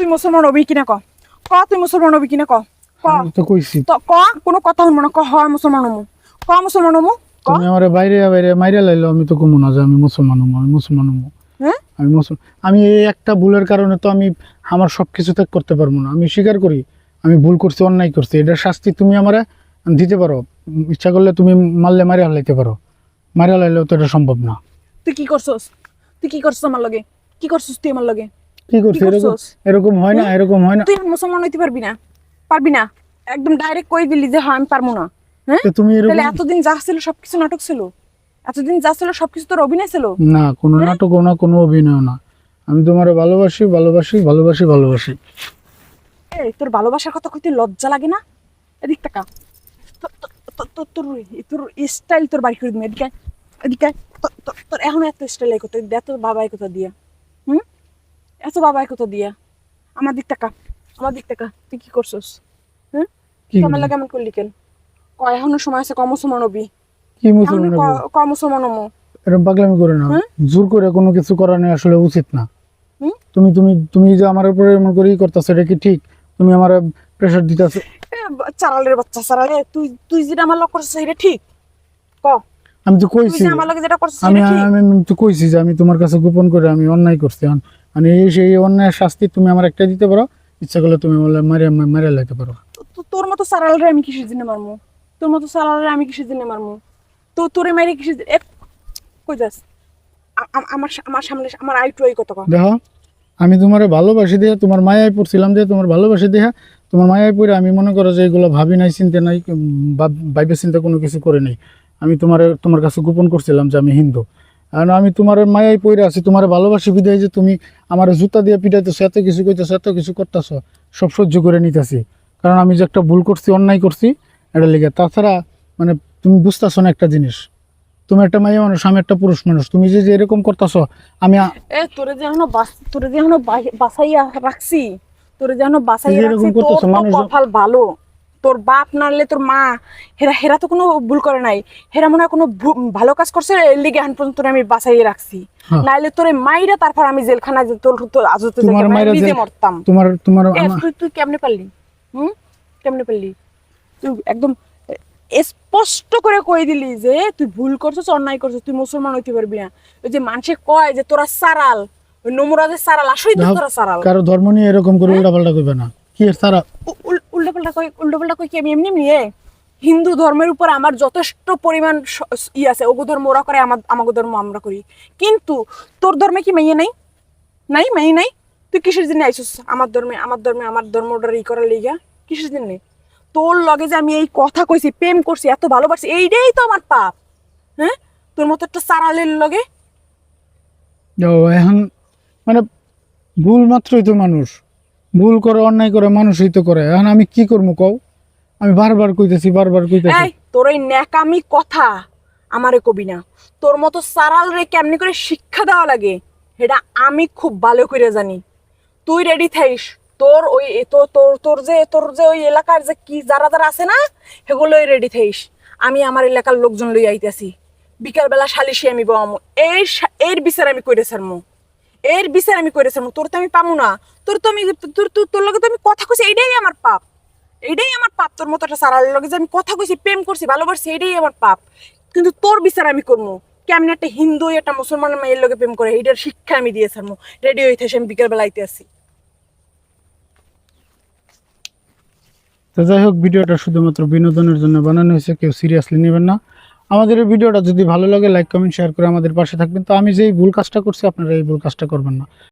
তুই মুসলমান হবি কিনা ক তুই মুসলমান হবি কিনা ক আমি তো কইছি তো ক কোনো কথা শুনবো না হয় মুসলমান হমু মুসলমান হমু তুমি আমারে বাইরে বাইরে মাইরা লাইলো, আমি তো কমু না যে আমি মুসলমান হবো, আমি মুসলমান হবো। হ্যাঁ আমি এই একটা ভুলের কারণে তো আমি আমার সবকিছু ত্যাগ করতে পারবো না। আমি স্বীকার করি আমি ভুল করছি, অন্যায় করছি, এটার শাস্তি তুমি আমারে দিতে পারো। ইচ্ছা করলে তুমি মারলে মারিয়া লাইতে পারো, মারিয়া লাইলেও তো এটা সম্ভব না। তুই কি করছস আমার লগে কি করছস তুই আমার লগে কি করছি? এরকম হয় না, এরকম হয় না। তুই মুসলমান হইতে পারবি না একদম ডাইরেক্ট কই দিলি যে হ্যাঁ আমি পারবো না। হ্যাঁ তুমি তাহলে এতদিন যা ছিল সবকিছু নাটক ছিল, এতদিন যা ছিল সবকিছু তোর অভিনয় ছিল না, কোনো নাটকও না, কোনো অভিনয় না। আমি তোমারে ভালোবাসি ভালোবাসি ভালোবাসি ভালোবাসি। এই তোর ভালোবাসার কথা কইতে লজ্জা লাগে না? এদিক টাকা তোর স্টাইল তোর বাড়ি করে দিবি। এদিকে তোর এখন এত স্টাইল কথা এত বাবাই কথা দিয়া এত বাবাই কথা দিয়া আমার দিক টাকা তুই কি করছস? হ্যাঁ আমার লাগে এমন করলি কেন? এখনো সময় আছে মুসলমান হবি। কি মুসলমান হবো? মুসলমান হমু। এরকম পাগলামি করে না, জোর করে কোনো কিছু করা নেই আসলে উচিত না। তুমি তুমি তুমি যে আমার উপরে এমন করেই করতেছো, এটা কি ঠিক? তুমি আমার প্রেসার দিতেছো। চারালের বাচ্চা চারালে, তুই যেটা আমার লগ করছিস এটা ঠিক ক? আমি তো কইছি আমার লগে যেটা করছিস আমি এটা ঠিক? আমি তো কইছি যে আমি তোমার কাছে গোপন করে আমি অন্যায় করছি। মানে এই সেই অন্যায়ের শাস্তি তুমি আমার একটা দিতে পারো, ইচ্ছা করলে তুমি বলে মারিয়া লাইতে পারো। তোর মতো চারালের আমি কিসের জন্য মারমু? তোর মতো চারালের আমি কিসের জন্য মারমু? তোরে মাইরে কিসের কই যাস? আমার সামনে আমার আইটু এই কত কথা। দেখো আমি তোমার ভালোবাসি দিয়ে তোমার মায়ায় পড়ছিলাম, দিয়ে তোমার ভালোবাসি দিয়ে তোমার মায়ায় পড়ে আমি মনে করো যে এগুলো ভাবি নাই, চিন্তা নাই, ভাইবে চিন্তা কোনো কিছু করে নাই। আমি তোমার কাছে গোপন করছিলাম যে আমি হিন্দু। কারণ আমি তোমার মায়ায় পড়ে আছি, তোমার ভালোবাসি বিদায় যে তুমি আমার জুতা দিয়ে পিটাইতেছো, এত কিছু কইতেছো, এত কিছু করতেছো, সব সহ্য করে নিতেছি। কারণ আমি যে একটা ভুল করছি, অন্যায় করছি, এটা লিগে। তাছাড়া মানে তুমি বুঝতেছো না একটা জিনিস, তুমি একটা মাইয়া মানুষ, আমি একটা পুরুষ মানুষ। তুমি যে এরকম করতেছো, আমি তোরে যে এখনো বাসাইয়া রাখছি, কপাল ভালো। তোর বাপ নালে তোর মা, হেরা তো কোনো ভুল করে নাই। হেরা মনে হয় কোনো ভালো কাজ করছে, এর লিগে এখন পর্যন্ত তোরে আমি বাসাইয়ে রাখছি। নাইলে তোরে মাইরা তারপর আমি জেলখানায় তোর আজতে নিজে মরতাম। তুই কেমনে পারলি? কেমনে পারলি? তুই একদম স্পষ্ট করে কই দিলি যে তুই ভুল করছিস, অন্যায় করছিস, তুই মুসলমান হইতে পারবি না। ওই যে মানুষে কয় যে তোরা সারাল, ওই নমুরাজের সারাল, আসলেই তো তোরা সারাল। কারো ধর্ম নিয়ে এরকম করে উল্টাপাল্টা কইবে না। কি এর সারা উল্টাপাল্টা কই কি আমি এমনি হিন্দু ধর্মের উপর আমার যথেষ্ট পরিমাণ আছে। ওগো ধর্ম ওরা করে, আমাগো ধর্ম আমরা করি। কিন্তু তোর ধর্মে কি মাইয়ে নাই? মাইয়ে নাই। তুই কিসের জন্য আইছিস আমার ধর্মটা ই করার লিগা? কিসের জন্য? তোর লগে যে আমি এই কথা কইছি, প্রেম করছি, এত ভালোবাসি, এইটাই তো আমার পাপ। হ্যাঁ তোর মতো একটা সারালের লগে। এখন মানে ভুল মাত্রই তো মানুষ ভুল করে, অন্যায় করে, মানুষই তো করে। এখন আমি কি করবো কও? আমি বারবার কইতেছি। তোর এই ন্যাকামি কথা আমারে কবি না। তোর মতো সারাল রে কেমনি করে শিক্ষা দেওয়া লাগে এটা আমি খুব ভালো করে জানি। তুই রেডি থাইস। তোর যে ওই এলাকার যে কি যারা আছে না, সেগুলোই রেডি থাইস। আমি আমার এলাকার লোকজন লই আইতেছি। বিকাল বেলা সালিশি আমি বামু। এর বিচার আমি কইরে ছাড়মু। তোর তো আমি পামু না। তোর লগে তো আমি কথা কইছি, এইটাই আমার পাপ। তোর মতো একটা সারালের লগে যে আমি কথা কইছি, প্রেম করছি, ভালোবাসছি, এইটাই আমার পাপ। কিন্তু তোর বিচার আমি করবো। কেমন একটা হিন্দু একটা মুসলমানের মেয়ের লগে প্রেম করে, এইটার শিক্ষা আমি দিয়ে ছাড়মু। রেডি হইতেছি, আমি বিকাল বেলা আইতে আসি। তো যাই হোক, ভিডিওটা শুধুমাত্র বিনোদনের জন্য বানানো হয়েছে, কেউ সিরিয়াসলি নেবেন না। আমাদের এই ভিডিওটা যদি ভালো লাগে লাইক কমেন্ট শেয়ার করে আমাদের পাশে থাকবেন। তো আমি যেই ভুল কাজটা করছি আপনারা এই ভুল কাজটা করবেন না।